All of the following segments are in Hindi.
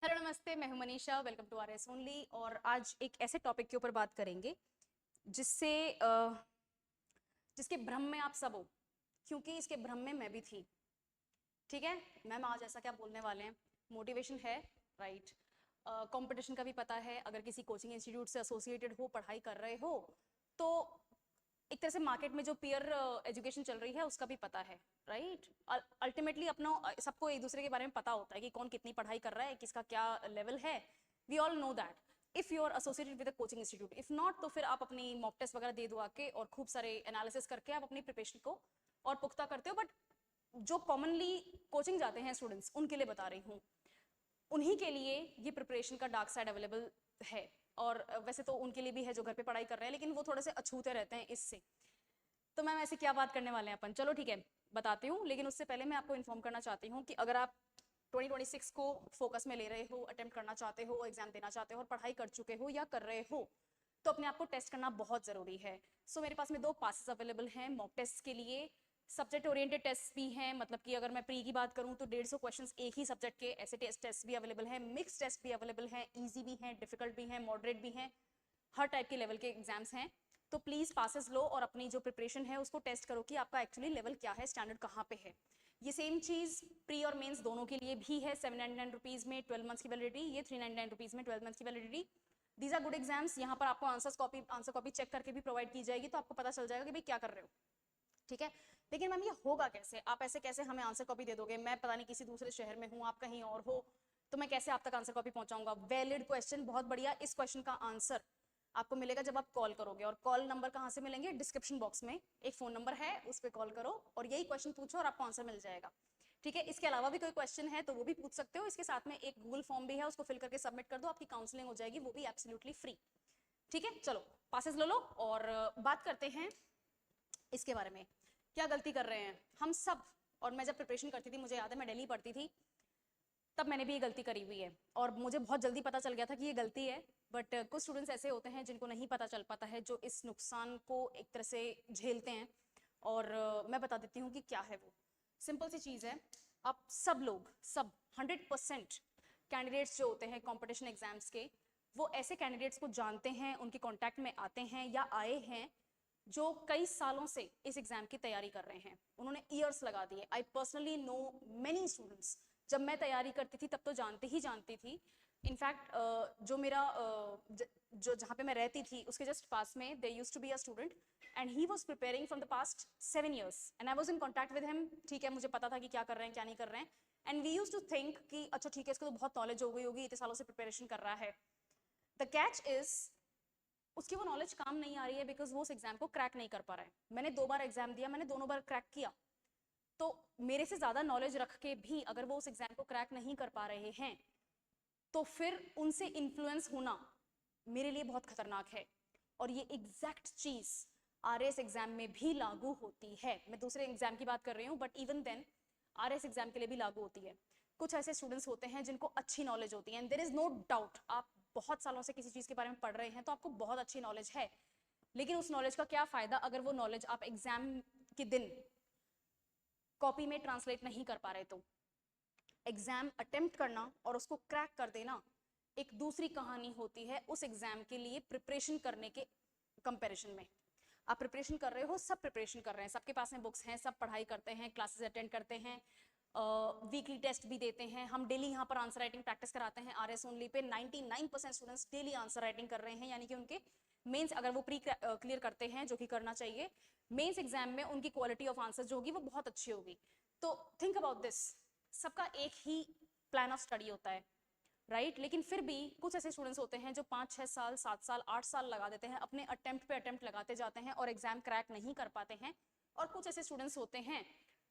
हेलो नमस्ते, मैं हूं Manisha. Welcome to RS only. और आज एक ऐसे टॉपिक के ऊपर बात करेंगे जिससे जिसके भ्रम में आप सब हो, क्योंकि इसके भ्रम में मैं भी थी। ठीक है मैम, आज ऐसा क्या बोलने वाले हैं? मोटिवेशन है, राइट। कंपटीशन का भी पता है। अगर किसी कोचिंग इंस्टीट्यूट से एसोसिएटेड हो, पढ़ाई कर रहे हो, तो एक तरह से मार्केट में जो पीयर एजुकेशन चल रही है उसका भी पता है, राइट। अल्टीमेटली अपना सबको एक दूसरे के बारे में पता होता है कि कौन कितनी पढ़ाई कर रहा है, किसका क्या लेवल है। We all know that if you are associated with a coaching institute. If not तो फिर आप अपनी मॉक टेस्ट वगैरह दे दुआ के और खूब सारे एनालिसिस करके आप अपनी प्रिपरेशन को और पुख्ता करते हो। बट जो कॉमनली कोचिंग जाते हैं स्टूडेंट्स, उनके लिए बता रही हूँ, उन्हीं के लिए ये प्रिपरेशन का डार्क साइड अवेलेबल है। और वैसे तो उनके लिए भी है जो घर पे पढ़ाई कर रहे हैं, लेकिन वो थोड़े से अछूते रहते हैं इससे। तो मैम ऐसे क्या बात करने वाले हैं अपन? चलो ठीक है, बताती हूँ। लेकिन उससे पहले मैं आपको इन्फॉर्म करना चाहती हूँ कि अगर आप 2026 को फोकस में ले रहे हो, अटेम्प्ट करना चाहते हो, एग्जाम देना चाहते हो और पढ़ाई कर चुके हो या कर रहे हो, तो अपने आप को टेस्ट करना बहुत जरूरी है। सो मेरे पास में 2 पासेस अवेलेबल हैं मॉक टेस्ट के लिए। सब्जेक्ट ओरिएंटेड टेस्ट भी हैं, मतलब कि अगर मैं प्री की बात करूं तो 150 क्वेश्चंस एक ही सब्जेक्ट के, ऐसे टेस्ट भी अवेलेबल हैं। मिक्स टेस्ट भी अवेलेबल हैं, ईजी भी हैं, डिफिकल्ट भी हैं, मॉडरेट भी हैं। हर टाइप के लेवल के एग्जाम्स हैं। तो प्लीज पासेस लो और अपनी जो प्रिपरेशन है उसको टेस्ट करो कि आपका एक्चुअली लेवल क्या है, स्टैंडर्ड कहाँ पे है। ये सेम चीज प्री और मेंस दोनों के लिए भी है। 799 रुपीज में 12 मंथ्स की वैलिडिटी, ये 399 रुपीज में 12 मंथ्स की validity. These are good exams. यहाँ पर आपको आंसर कॉपी चेक करके भी प्रोवाइड की जाएगी, तो आपको पता चल जाएगा कि भाई क्या कर रहे हो। ठीक है, लेकिन मैम ये होगा कैसे? आप ऐसे कैसे हमें आंसर कॉपी दे दोगे? मैं पता नहीं किसी दूसरे शहर में हूँ, आप कहीं और हो, तो मैं कैसे आप तक आंसर कॉपी पहुंचाऊंगा? वैलिड क्वेश्चन, बहुत बढ़िया। इस क्वेश्चन का आंसर आपको मिलेगा जब आप कॉल करोगे। और कॉल नंबर कहाँ से मिलेंगे? डिस्क्रिप्शन बॉक्स में एक फोन नंबर है, उस पर कॉल करो और यही क्वेश्चन पूछो और आपको आंसर मिल जाएगा। ठीक है, इसके अलावा भी कोई क्वेश्चन है तो वो भी पूछ सकते हो। इसके साथ में एक गूगल फॉर्म भी है, उसको फिल करके सबमिट कर दो, आपकी काउंसलिंग हो जाएगी, वो भी एब्सोल्युटली फ्री। ठीक है, चलो पासेस लो लो और बात करते हैं इसके बारे में। क्या गलती कर रहे हैं हम सब? और मैं जब प्रिपरेशन करती थी, मुझे याद है मैं दिल्ली पढ़ती थी, तब मैंने भी ये गलती करी हुई है और मुझे बहुत जल्दी पता चल गया था कि ये गलती है। बट कुछ स्टूडेंट्स ऐसे होते हैं जिनको नहीं पता चल पाता है, जो इस नुकसान को एक तरह से झेलते हैं। और मैं बता देती हूँ कि क्या है वो। सिंपल सी चीज़ है। आप सब लोग, सब 100% कैंडिडेट्स जो होते हैं कंपटीशन एग्जाम्स के, वो ऐसे कैंडिडेट्स को जानते हैं, उनके कांटेक्ट में आते हैं या आए हैं जो कई सालों से इस एग्जाम की तैयारी कर रहे हैं। उन्होंने ईयर्स लगा दिए। I personally know many students. जब मैं तैयारी करती थी तब तो जानती थी। इनफैक्ट जो मेरा जो जहाँ पे मैं रहती थी उसके जस्ट पास में they used to be a student and he was preparing from the past 7 years and I was in contact with him. ठीक है, मुझे पता था कि क्या कर रहे हैं क्या नहीं कर रहे हैं। And we use to think कि अच्छा ठीक है, इसको तो बहुत नॉलेज हो गई होगी, इतने सालों से प्रिपरेशन कर रहा है। द कैच इज उसकी वो नॉलेज काम नहीं आ रही है बिकॉज वो उस एग्जाम को क्रैक नहीं कर पा रहा है। मैंने 2 बार एग्जाम दिया, मैंने दोनों बार क्रैक किया। तो मेरे से ज्यादा नॉलेज रख के भी अगर वो उस एग्जाम को क्रैक नहीं कर पा रहे हैं, तो फिर उनसे इन्फ्लुएंस होना मेरे लिए बहुत खतरनाक है। और ये एग्जैक्ट चीज आरएस एग्जाम में भी लागू होती है। मैं दूसरे एग्जाम की बात कर रही हूँ, but even then RS exam के लिए भी लागू होती है। कुछ ऐसे स्टूडेंट्स होते हैं जिनको अच्छी नॉलेज होती है, and there is no doubt, आप बहुत सालों से किसी चीज के बारे में पढ़ रहे हैं तो आपको बहुत अच्छी नॉलेज है। लेकिन उस नॉलेज का क्या फायदा अगर वो नॉलेज आप एग्जाम के दिन कॉपी में ट्रांसलेट नहीं कर पा रहे? तो एग्जाम अटेम्प्ट करना और उसको क्रैक कर देना एक दूसरी कहानी होती है उस एग्जाम के लिए प्रिपरेशन करने के कंपैरिजन में। आप प्रिपरेशन कर रहे हो, सब प्रिपरेशन कर रहे हैं, सबके पास में बुक्स हैं, सब पढ़ाई करते हैं, क्लासेस अटेंड करते हैं, वीकली टेस्ट भी देते हैं। हम डेली यहाँ पर आंसर राइटिंग प्रैक्टिस कराते हैं RS only pay. 99% students daily answer writing कर रहे हैं, यानी कि उनके मेंस अगर वो प्री क्लियर करते हैं, जो कि करना चाहिए, मेंस एग्जाम में उनकी क्वालिटी ऑफ आंसर जो होगी वो बहुत अच्छी होगी। तो थिंक अबाउट दिस, सबका एक ही प्लान ऑफ स्टडी होता है, राइट। लेकिन फिर भी कुछ ऐसे स्टूडेंट्स होते हैं जो 5 6 साल 7 साल 8 साल लगा देते हैं, अपने अटेम्प्ट पे अटेम्प्ट लगाते जाते हैं और एग्जाम क्रैक नहीं कर पाते हैं। और कुछ ऐसे स्टूडेंट्स होते हैं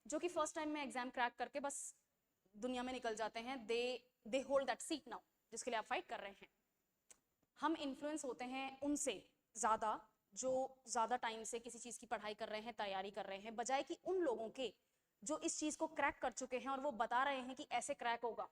जो कि फर्स्ट टाइम में एग्जाम क्रैक करके बस दुनिया में निकल जाते हैं। They hold that seat now जिसके लिए आप फाइट कर रहे हैं। हम इन्फ्लुएंस होते हैं उनसे ज्यादा जो ज्यादा टाइम से किसी चीज की पढ़ाई कर रहे हैं, तैयारी कर रहे हैं, बजाय कि उन लोगों के जो इस चीज को क्रैक कर चुके हैं और वो बता रहे हैं कि ऐसे क्रैक होगा।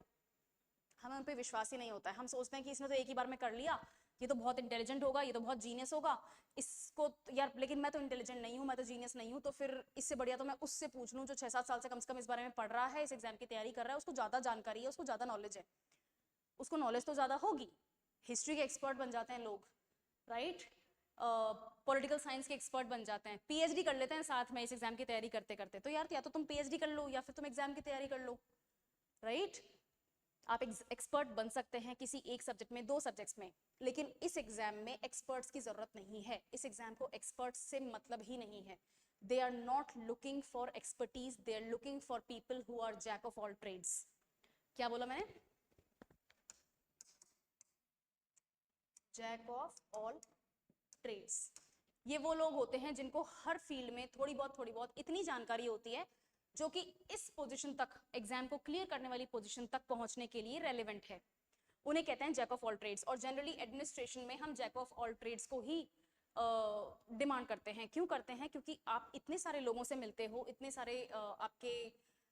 हमें उन पर विश्वास ही नहीं होता है। हम सोचते हैं कि इसने तो एक ही बार में कर लिया, ये तो बहुत इंटेलिजेंट होगा, ये तो बहुत जीनियस होगा, इसको यार, लेकिन मैं तो इंटेलिजेंट नहीं हूं, मैं तो जीनियस नहीं हूं, तो फिर इससे बढ़िया तो मैं उससे पूछ लूं जो 6 7 साल से कम इस बारे में पढ़ रहा है, इस एग्जाम की तैयारी कर रहा है, उसको ज्यादा जानकारी है, उसको ज्यादा नॉलेज है। उसको नॉलेज तो ज़्यादा होगी, हिस्ट्री के एक्सपर्ट बन जाते हैं लोग, राइट, पॉलिटिकल साइंस के एक्सपर्ट बन जाते हैं, पीएचडी कर लेते हैं साथ में इस एग्जाम की तैयारी करते करते। तो यार या तो तुम पीएचडी कर लो या फिर तुम एग्जाम की तैयारी कर लो, राइट। आप एक्सपर्ट बन सकते हैं किसी एक सब्जेक्ट में, 2 सब्जेक्ट्स में, लेकिन इस एग्जाम में एक्सपर्ट्स की जरूरत नहीं है। इस एग्जाम को एक्सपर्ट्स से मतलब ही नहीं है। They are not looking for expertise, they are looking for people who are jack of all trades. क्या बोला मैंने? Jack of all trades. ये वो लोग होते हैं जिनको हर फील्ड में थोड़ी बहुत इतनी जानकारी होती है जो कि इस पोजीशन तक, एग्जाम को क्लियर करने वाली पोजीशन तक पहुंचने के लिए रेलेवेंट है। उन्हें कहते हैं जैक ऑफ ऑल ट्रेड्स। और जनरली एडमिनिस्ट्रेशन में हम जैक ऑफ ऑल ट्रेड्स को ही डिमांड करते हैं। क्यों करते हैं? क्योंकि आप इतने सारे लोगों से मिलते हो, इतने सारे आपके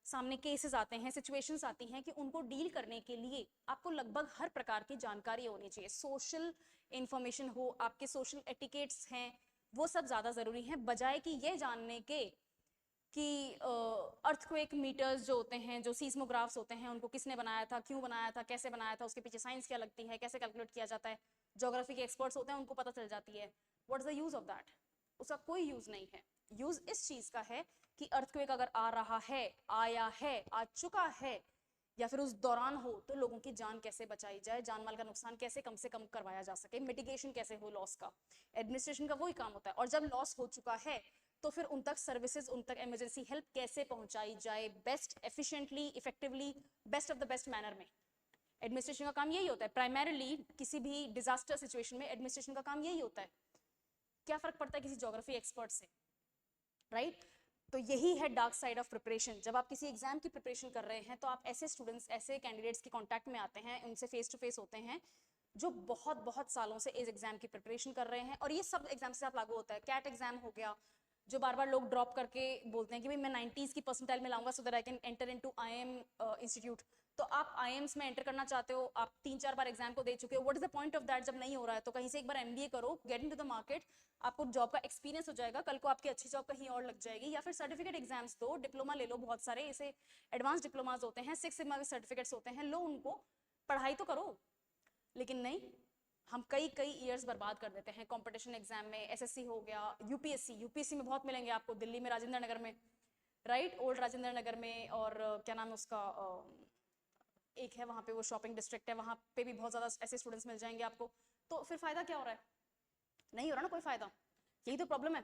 सामने केसेस आते हैं, सिचुएशंस आती हैं कि उनको डील करने के लिए आपको लगभग हर प्रकार की जानकारी होनी चाहिए। सोशल इंफॉर्मेशन हो, आपके सोशल एटिकेट्स हैं, वो सब ज़्यादा ज़रूरी हैं, बजाय कि ये जानने के कि अर्थक्वेक मीटर्स जो होते हैं, जो सीस्मोग्राफ्स होते हैं, उनको किसने बनाया था, क्यों बनाया था, कैसे बनाया था, उसके पीछे साइंस क्या लगती है, कैसे कैलकुलेट किया जाता है। ज्योग्राफी के एक्सपर्ट्स होते हैं, उनको पता चल जाती है। What is the use of that? उसका कोई यूज नहीं है। यूज इस चीज का है कि अर्थक्वेक अगर आ रहा है, आया है, आ चुका है, या फिर उस दौरान हो, तो लोगों की जान कैसे बचाई जाए, जान माल का नुकसान कैसे कम से कम करवाया जा सके, मिटिगेशन कैसे हो लॉस का। एडमिनिस्ट्रेशन का वही काम होता है। और जब लॉस हो चुका है तो फिर उन तक सर्विसेज, उन तक इमरजेंसी हेल्प कैसे पहुंचाई जाए, best, efficiently, effectively, best of the best manner में। एडमिनिस्ट्रेशन का काम यही होता है। प्राइमरीली किसी भी डिजास्टर सिचुएशन में एडमिनिस्ट्रेशन का काम यही होता है। क्या फर्क पड़ता है किसी ज्योग्राफी एक्सपर्ट से, राइट? तो यही है डार्क साइड ऑफ प्रिपरेशन। जब आप किसी एग्जाम की प्रिपरेशन कर रहे हैं तो आप ऐसे स्टूडेंट्स, ऐसे कैंडिडेट्स के कांटेक्ट में आते हैं, उनसे फेस टू फेस होते हैं जो बहुत सालों से इस एग्जाम की प्रिपरेशन कर रहे हैं। और ये सब एग्जाम के साथ लागू होता है। कैट एग्जाम हो गया, जो बार बार लोग ड्रॉप करके बोलते हैं कि भाई मैं 90s की परसेंटाइल में लाऊंगा so that I can enter into IIM institute. तो आप आईएम्स में एंटर करना चाहते हो, आप 3-4 बार एग्जाम को दे चुके हो, what is the point of that? जब नहीं हो रहा है तो कहीं से एक बार एमबीए करो, गेट इनटू द मार्केट, आपको जॉब का एक्सपीरियंस हो जाएगा, कल को आपकी अच्छी जॉब कहीं और लग जाएगी। या फिर सर्टिफिकेट एग्जाम्स दो, डिप्लोमा ले लो, बहुत सारे ऐसे एडवांस डिप्लोमाज होते हैं, 6 सिग्मा के सर्टिफिकेट्स होते हैं, लो उनको, पढ़ाई तो करो। लेकिन नहीं, हम कई ईयर्स बर्बाद कर देते हैं कंपटीशन एग्जाम में। एसएससी हो गया, यूपीएससी में बहुत मिलेंगे आपको, दिल्ली में राजेंद्र नगर में, राइट, ओल्ड राजेंद्र नगर में, और क्या नाम है उसका, एक है वहाँ पे, वो शॉपिंग डिस्ट्रिक्ट है, वहाँ पे भी बहुत ज़्यादा ऐसे स्टूडेंट्स मिल जाएंगे आपको। तो फिर फायदा क्या हो रहा है? नहीं हो रहा ना कोई फायदा, यही तो प्रॉब्लम है।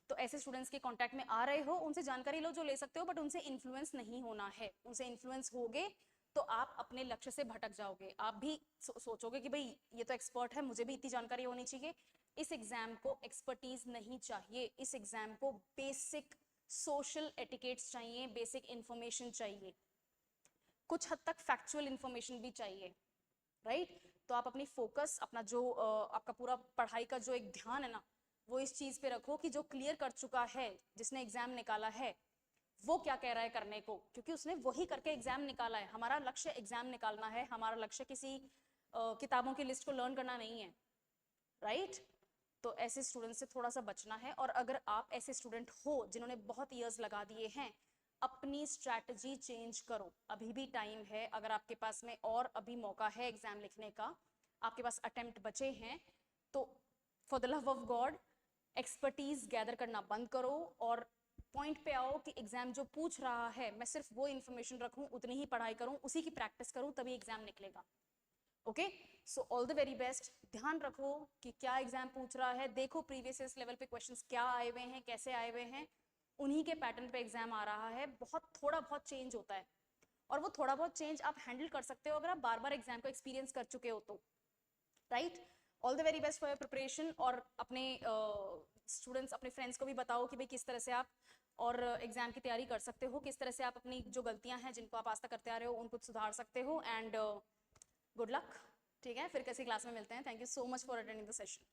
तो ऐसे स्टूडेंट्स के कांटेक्ट में आ रहे हो, उनसे जानकारी लो जो ले सकते हो, बट उनसे इन्फ्लुएंस नहीं होना है। उनसे इन्फ्लुएंस होगे तो आप अपने लक्ष्य से भटक जाओगे। आप भी सोचोगे कि भाई ये तो एक्सपर्ट है, मुझे भी इतनी जानकारी होनी चाहिए। इस एग्जाम को एक्सपर्टीज नहीं चाहिए, इस एग्जाम को बेसिक सोशल एटिकेट्स चाहिए, बेसिक इंफॉर्मेशन चाहिए, कुछ हद तक फैक्चुअल इंफॉर्मेशन भी चाहिए, राइट? तो आप अपनी फोकस, अपना जो आपका पूरा पढ़ाई का जो एक ध्यान है ना, वो इस चीज पे रखो कि जो क्लियर कर चुका है, जिसने एग्जाम निकाला है, वो क्या कह रहा है करने को, क्योंकि उसने वही करके एग्जाम निकाला है। हमारा लक्ष्य एग्जाम निकालना है, हमारा लक्ष्य किसी किताबों की लिस्ट को लर्न करना नहीं है, राइट? तो ऐसे स्टूडेंट से थोड़ा सा बचना है। और अगर आप ऐसे स्टूडेंट हो जिन्होंने बहुत ईयर्स लगा दिए हैं, अपनी स्ट्रैटेजी चेंज करो, अभी भी टाइम है। अगर आपके पास में और अभी मौका है एग्जाम लिखने का, आपके पास अटेम्प्ट बचे हैं, तो for the love of God expertise gather करना बंद करो और पॉइंट पे आओ कि एग्जाम जो पूछ रहा है मैं सिर्फ वो इन्फॉर्मेशन रखूं, उतनी ही पढ़ाई करूं, उसी की प्रैक्टिस करूं, तभी एग्जाम निकलेगा। Okay, so all the very best. ध्यान रखो कि क्या एग्जाम पूछ रहा है, देखो प्रीवियस लेवल पे क्वेश्चंस क्या आए हुए हैं, कैसे आए हुए हैं, उन्हीं के पैटर्न पे एग्जाम आ रहा है। बहुत थोड़ा बहुत चेंज होता है, और वो थोड़ा बहुत चेंज आप हैंडल कर सकते हो अगर आप बार बार एग्जाम को एक्सपीरियंस कर चुके हो तो, right? All the very best for your preparation. और अपने स्टूडेंट्स, अपने फ्रेंड्स को भी बताओ कि भाई किस तरह से आप और एग्जाम की तैयारी कर सकते हो, किस तरह से आप अपनी जो गलतियां हैं जिनको आप आज तक करते आ रहे हो उनको सुधार सकते हो। एंड गुड लक, ठीक है? फिर किसी क्लास में मिलते हैं। Thank you so much for attending the session.